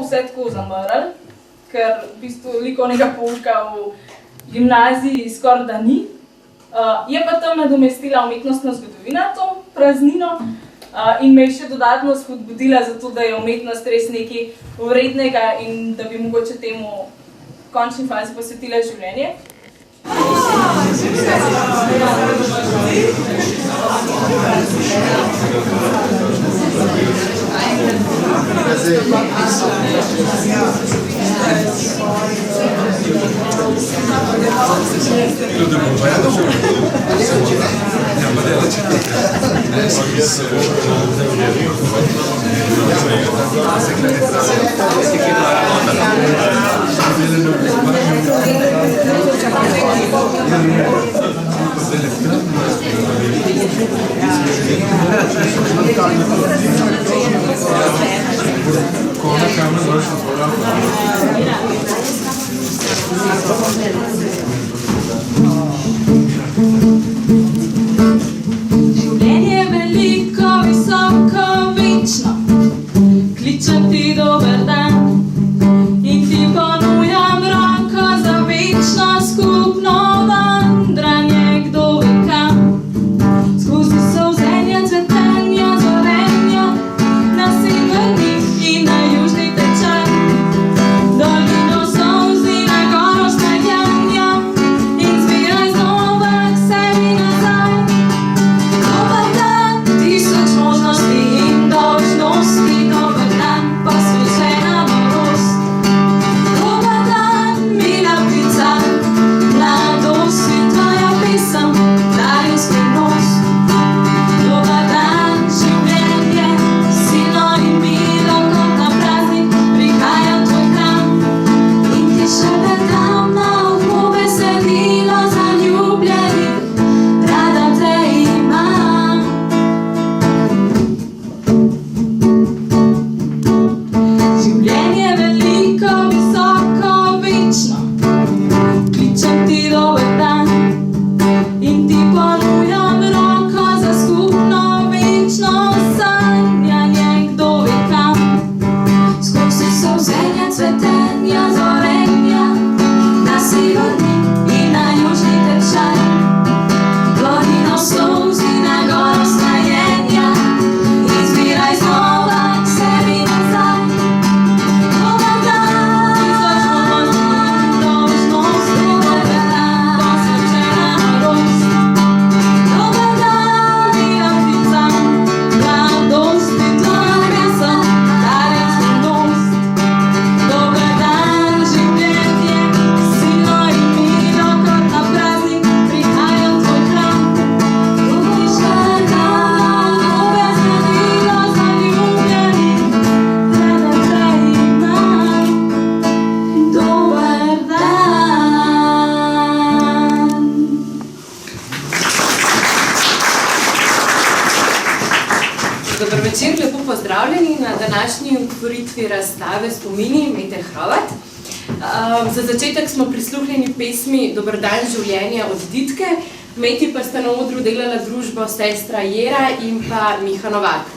vse tako zamrl, ker v bistvu likovnega pouka v gimnaziji skoraj da ni. Je pa tam nadomestila umetnostna zgodovina to praznino in me je še dodatno spodbudila za to, da je umetnost res nekaj vrednega in da bi mogoče temu v končni fazi posvetila življenje. Življenje je veliko, visoko, večno. Kličem ti dober dan in ti ponujam roko za večno skupno vandranje, kdo ve kam. Skozi solzenja, cvetenja, zorenja, na severni in na južni tečaj. Dolino solzi, na goro stajanja in zbiraj znova k sebi nazaj. Dober dan, tisoč možnosti in dolžnosti, dober dan, posvečena norost. Dober dan, mila ptica, mladost in tvoja pesem, darim skrivnost. Dober dan, življenje, silno in milo kot na praznik, prihaja v tvoj hram in ti šepetam na uho besedilo zaljubljenih, rada te imam. Življenje je veliko, visoko, večno. Kličem ti dober dan in ti ponujam roko za skupno večno sanjanje, kdo ve kam. Skozi solzenja, cvetenja, zorenja, na severni in na južni tečaj. Dolino solzi, na goro stajenja in zbiraj znova k sebi nazaj. Dober dan, dolžnost, dober dan, posvečena norost. Dober dan, mila ptica, mladost in tvoja pesem, darim skrivnost. Dober dan, življenje, silno in milo kot na praznik, prihaja v tvoj hram. In ti šepetam besedilo zaljubljenih, rada te imam. Dober dan. Dober večer, lepo pozdravljeni na današnji otvoritvi razstave Spomini Mete Hrovat. Za začetek smo prisluhnili pesmi Dober dan življenja od Ditke, Meti pa sta na odru delala družbo sestra Jera in pa Miha Novak.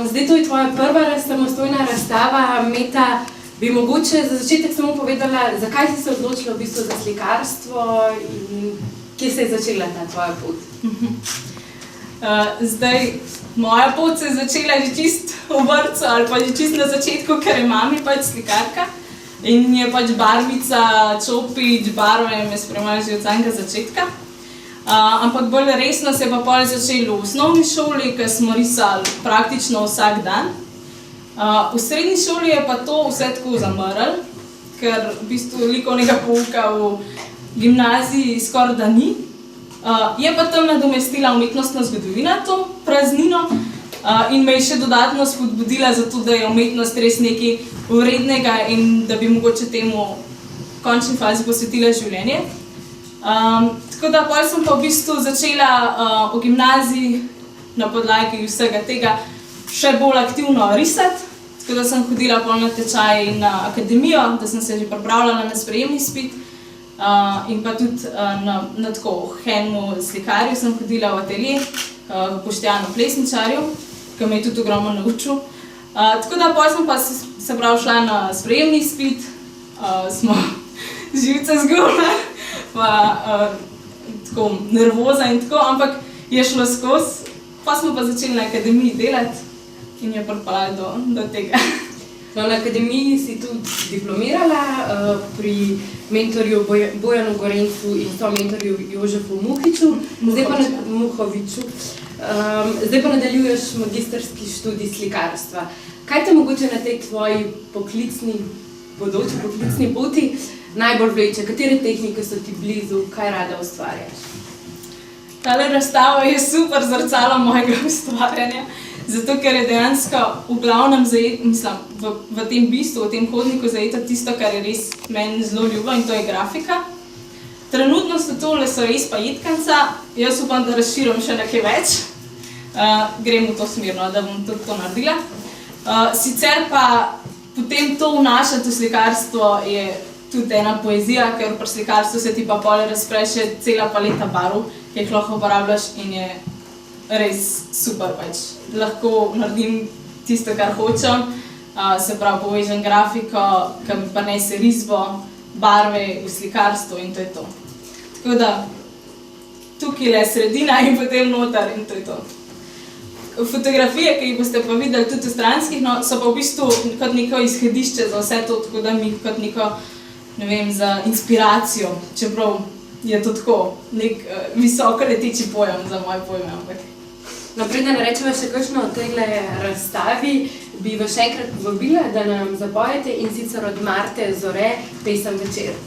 Zdaj to je tvoja prva samostojna razstava. Meta, bi mogoče za začetek samo povedala, zakaj si se odločila v bistvu za slikarstvo in kje se je začela ta tvoja pot? Zdaj, moja pot se je začela že čist v vrtcu ali pa že čist na začetku, ker je mami pač slikarka in je pač barvica, čopič, barve me spremljala že od samega začetka. Ampak bolj resno se je pa pol začelo v osnovni šoli, ker smo risali praktično vsak dan. V srednji šoli je pa to vse tako zamrl, ker v bistvu likovnega pouka v gimnaziji skoraj da ni. Je pa tam nadomestila umetnostna zgodovina to praznino in me je še dodatno spodbudila za to, da je umetnost res nekaj vrednega in da bi mogoče temu v končni fazi posvetila življenje. Tako da pol sem pa v bistvu začela v gimnaziji na podlagi vsega tega še bolj aktivno risati. Tako da sem hodila pol na tečaj na akademijo, da sem se že pripravljala na sprejemni izpit. In pa tudi na tako Henmu slikarju sem hodila v atelje, Boštjanu Plesničarju, ki me je tudi ogromno naučil. Tako da pol sem pa se pravi šla na sprejemni izpit, smo živce zgubili, pa tako nervoza in tako, ampak je šlo skozi, pa smo pa začeli na akademiji delati in je pripeljalo do tega. No, na akademiji si tudi diplomirala pri mentorju Bojanu Gorencu in to mentorju Jožefu Muhiču, Muhoviču. Zdaj pa nadaljuješ magistrski študij slikarstva. Kaj te mogoče na tej tvoji bodoči poklicni poti najbolj vleče? Katere tehnike so ti blizu? Kaj rada ustvarjaš? Tale razstava je super zrcalo mojega ustvarjanja, zato ker je dejansko v glavnem v tem bistvu, v tem hodniku zajeta tisto, kar je res meni zelo ljubo in to je grafika. Trenutno so tole res pa jetkanca, jaz upam, da razširim še nekaj več. Grem v to smerno, da bom tudi to naredila. Sicer pa potem to vnašati v slikarstvo je tudi ena poezija, ker pri slikarstvu se ti pa pol razpreše cela paleta barv, ki jih lahko uporabljaš in je res super pač. Lahko naredim tisto, kar hočem, se pravi povežem grafiko, ki mi prinese risbo, barve v slikarstvu in to je to. Tako da tukaj le sredina in potem noter in to je to. Fotografije, ki jih boste pa videli tudi v stranskih, no, so pa v bistvu kot neko izhodišče za vse to, tako da mi kot neko, ne vem, za inspiracijo, čeprav je to tako, nek visoko leteči pojem za moje pojme, ampak. No, preden rečemo še kakšno o tej razstavi, bi vas še enkrat povabila, da nam zapojete in sicer od Marte Zore pesem Večer.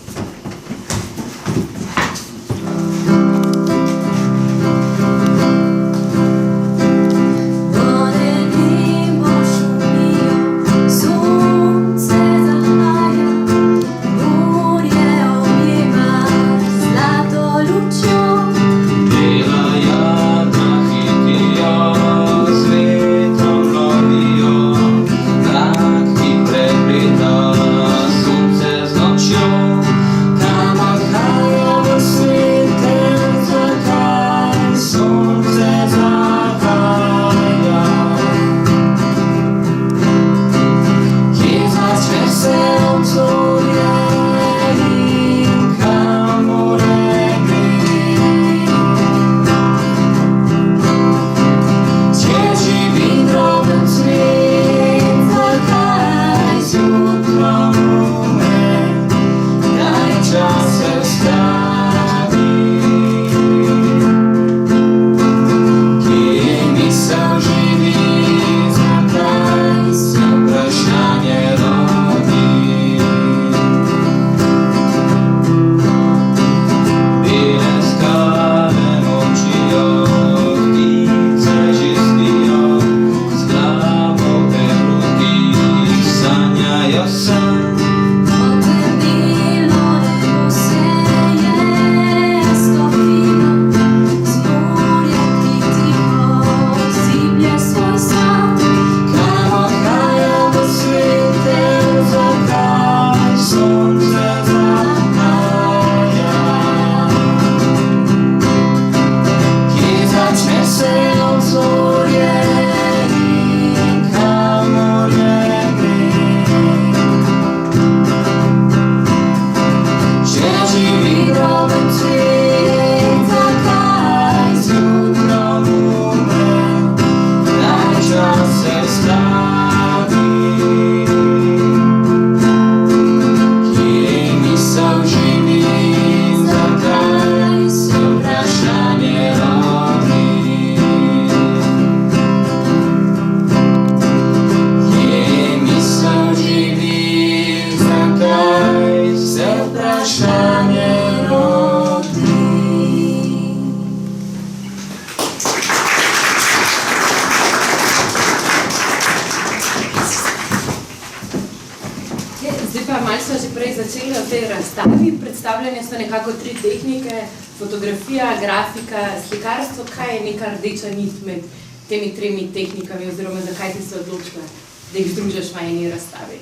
Predstavljene so nekako 3 tehnike, fotografija, grafika, slikarstvo. Kaj je neka rdeča nit med temi 3 tehnikami oziroma zakaj si se odločila, da jih združiš v eni razstavi?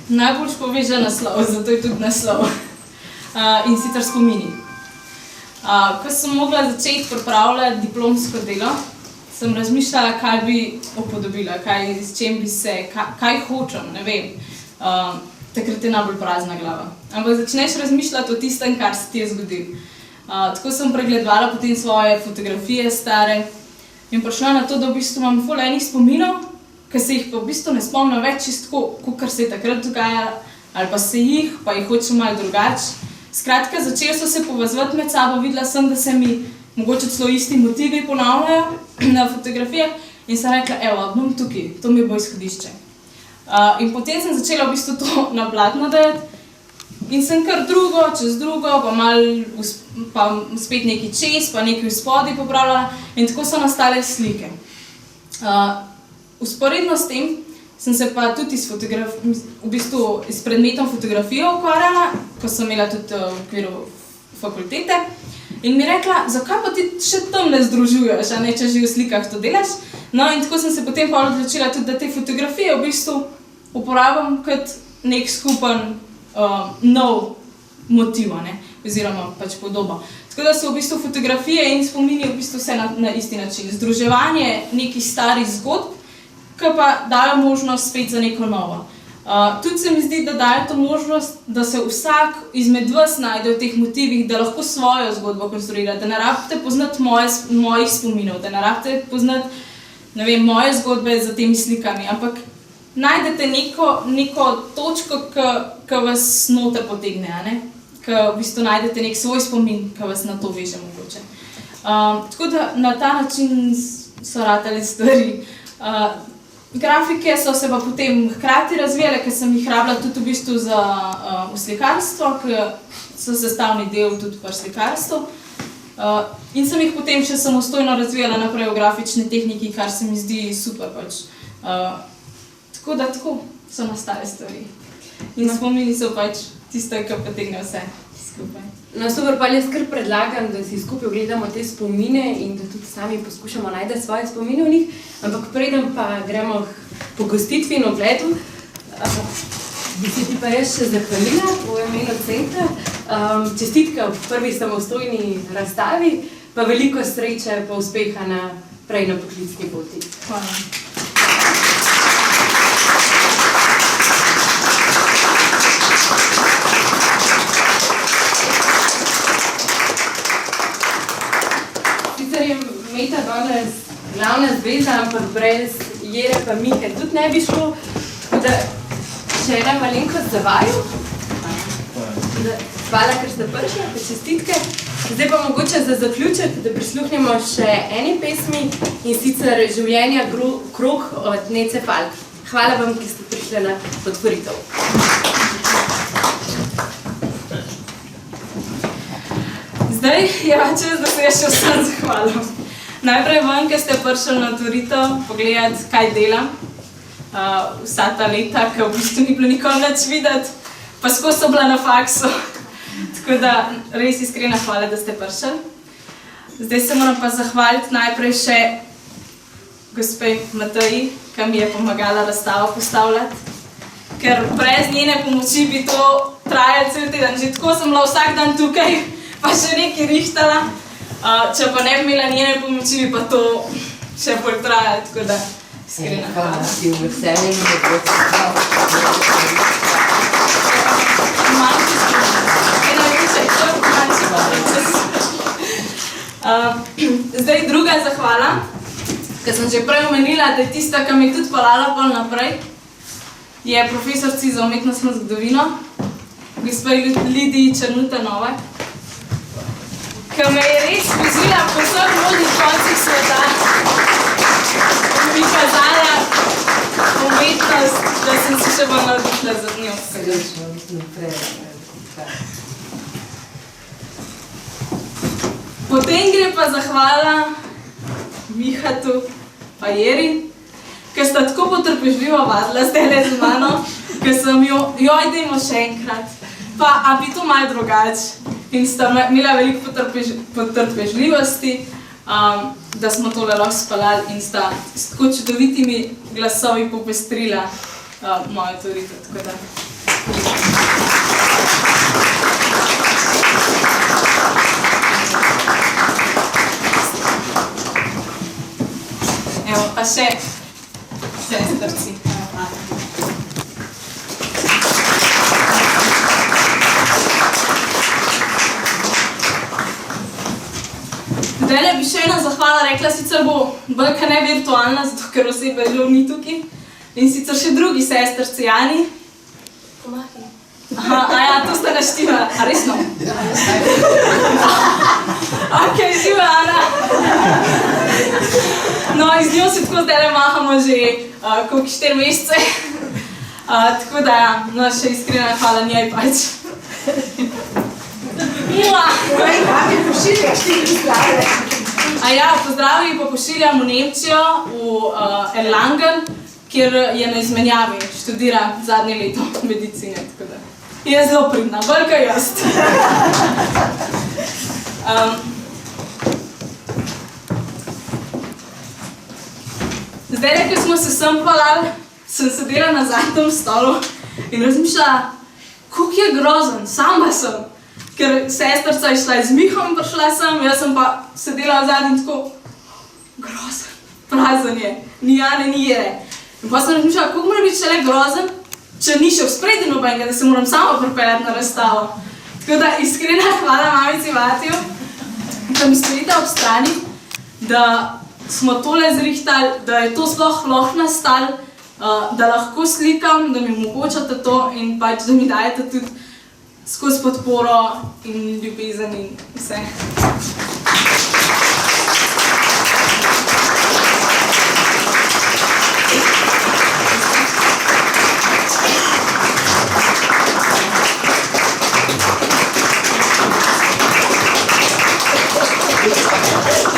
Najbolj poveže naslov, zato je tudi naslov. In sicer spomini. Ko sem mogla začeti pripravljati diplomsko delo, sem razmišljala, kaj bi upodobila, s čem bi se, kaj hočem, ne vem. Takrat je najbolj prazna glava. Ampak začneš razmišljati o tistem, kar se ti je zgodilo. Tako sem pregledovala potem svoje fotografije stare in prišla na to, da v bistvu imam ful enih spominov, ki se jih pa v bistvu ne spomnim več čisto, kakor se je takrat dogajalo, ali pa se jih, pa jih hočem malo drugače. Skratka, začeli so se povezovati med sabo, videla sem, da se mi mogoče celo isti motivi ponavljajo na fotografijah in sem rekla, evo, bom tukaj, to mi bo izhodišče. In potem sem začela v bistvu to na platno dajati in sem kar drugo, čez drugo, pa spet nekaj čez, pa nekaj spodaj popravljala in tako so nastale slike. Usporedno s tem sem se pa tudi v bistvu s predmetom fotografije ukvarjala, ko sem imela tudi v okviru fakultete in mi rekla, zakaj pa ti še tam ne združuješ, a ne, če že v slikah to delaš. No in tako sem se potem pa odločila tudi, da te fotografije v bistvu uporabljam kot nek skupen nov motiv, oziroma pač podoba. Tako da so v bistvu fotografije in spomini v bistvu vse na isti način. Združevanje nekih starih zgodb, ki pa dajo možnost spet za neko novo. Tudi se mi zdi, da dajo to možnost, da se vsak izmed vas najde v teh motivih, da lahko svojo zgodbo konstruira, da ne rabite poznati mojih spominov, da ne rabite poznati, ne vem, moje zgodbe za temi slikami, ampak najdete neko točko, ki vas noter potegne, ki v bistvu najdete nek svoj spomin, ki vas na to veže mogoče. Tako da na ta način so ratale stvari. Grafike so se pa potem hkrati razvijale, ker sem jih rabila tudi v bistvu v slikarstvo, ki so sestavni del tudi pri slikarstvu. In sem jih potem še samostojno razvijala naprej v grafični tehniki, kar se mi zdi super pač. Tako da tako so nastale stvari. In spomini so pač tiste, ki potegne vse skupaj. No, super, pa jaz kar predlagam, da si skupaj ogledamo te spomine in da tudi sami poskušamo najti svoje spomine v njih, ampak preden pa gremo po gostitvi in ogledu, bi se ti pa jaz še zahvalila v imenu centra. Čestitke ob prvi samostojni razstavi, pa veliko sreče pa uspeha naprej na poklicni poti. Hvala. Meta danes glavna zvezda, ampak brez Jere pa Mihe tudi ne bi šlo. Da še ena malenkost za vaju. Hvala, ker ste prišli, pa čestitke. Zdaj pa mogoče za zaključek, da prisluhnemo še eni pesmi in sicer Življenja krog od Nece Falk. Hvala vam, ki ste prišli na otvoritev. Zdaj je čas, da se še vsem zahvalim. Najprej vam, ki ste prišli na otvoritev, pogledati, kaj delam. Vsa ta leta, ki v bistvu ni bilo nikoli nič videti, pa skozi so bila na faksu. Tako da res iskrena hvala, da ste prišli. Zdaj se moram pa zahvaliti najprej še gospe Mateji, ki mi je pomagala razstavo postavljati. Ker brez njene pomoči bi to trajalo cel teden. Že tako sem bila vsak dan tukaj, pa še nekaj rihtala. Če pa ne bi imela njene pomoči, bi pa to še bolj trajalo, tako da iskrena hvala. Hvala, si v veselju in da bo Zdaj druga zahvala, ker sem že prej omenila, da je tista, ki mi je tudi pelala pol naprej, je profesorci za umetnostno zgodovino, gospa Lidiji Črnuta-Novak, ki me je res vozila po vseh možnih koncih sveta in mi kazala umetnost, da sem si še bolj navdihnila za njo. srečno naprej. Potem gre pa zahvala Mihatu pa Jeri, ki sta tako potrpežljivo vadila zdajle z mano, ker sem joj, dajmo še enkrat, pa a bi to malo drugače. In sta imela veliko potrpežljivosti, da smo tole lahko speljali in sta s tako čudovitimi glasovi popestrila mojo otvoritev. Tako da. Evo, pa še sestrci. Zdajle bi še ena zahvala rekla, sicer bo bolj ne virtualna, zato ker osebe žal ni tukaj. In sicer še drugi sestrci, Jani. Pomahi. Aha, ja, to sta naštiva. A resno? Ok, živa Ana. No, in z njo se tako zdajle mahamo že koliko 4 mesece. Tako da, no, še iskrena hvala njej pač. A ja, pozdravi pa pošiljam v Nemčijo, v Erlangen, kjer je na izmenjavi, študira zadnje leto medicine, tako da je zelo pridna, bolj kot jaz. Zdaj, ko smo se sem pelali, sem sedela na zadnjem stolu in razmišljala, koliko je grozen, sama sem. Ker sestrca je šla z Mihom, prišla sem, jaz sem pa sedela v zadnjem tako, grozen, prazen je, ni Jane, ni Jere. In pa sem razmišljala, koliko mora biti šele grozen, če ni še v spredi nobenega, da se moram sama pripeljati na razstavo. Tako da iskrena hvala mamici Matiju, da mi stojite ob strani, da smo tole zrihtali, da je to sploh lahko nastalo, da lahko slikam, da mi omogočate to in pač, da mi dajete tudi skozi podporo in ljubezen in vse.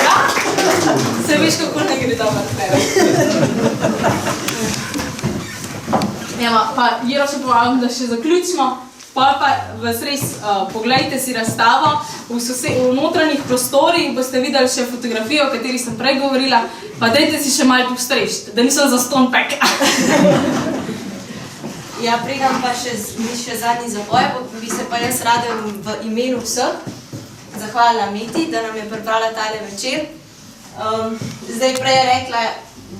Ja? Se veš, kako ne gre dobro tebe. Evo, pa Jero še povabim, da še zaključimo. Pa vas res poglejte si razstavo, v notranjih prostorih boste videli še fotografijo, o kateri sem prej govorila, pa dajte si še malo postrežiti, da nisem zastonj pekla. Ja, pregam pa še zadnji zaboj, bi se pa jaz rada v imenu vseh zahvalila Meti, da nam je pripravila tale večer. Zdaj prej je rekla,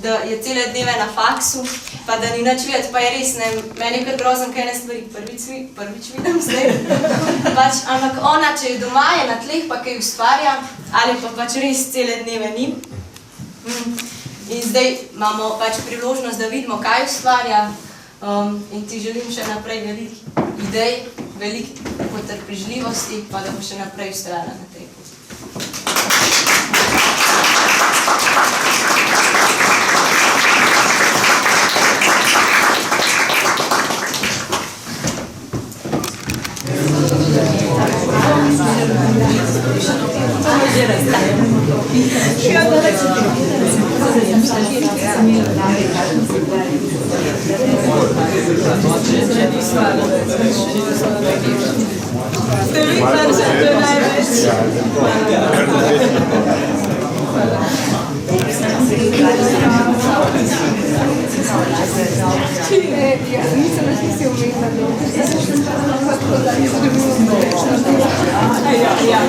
da je cele dneve na faksu, pa da ni nič videti, pa je res, ne, meni je kar grozen, kaj ne stvari prvič vidim zdaj. Pač, ampak ona, če je doma, je na tleh, pa kaj ustvarja, ali pa pač res cele dneve ni. In zdaj imamo pač priložnost, da vidimo, kaj ustvarja in ti želim še naprej veliko idej, veliko potrpežljivosti, pa da bo še naprej vztrajala na tej poti. Ste vi prvi, to je največ. Nisem več nisi umetna. Ja.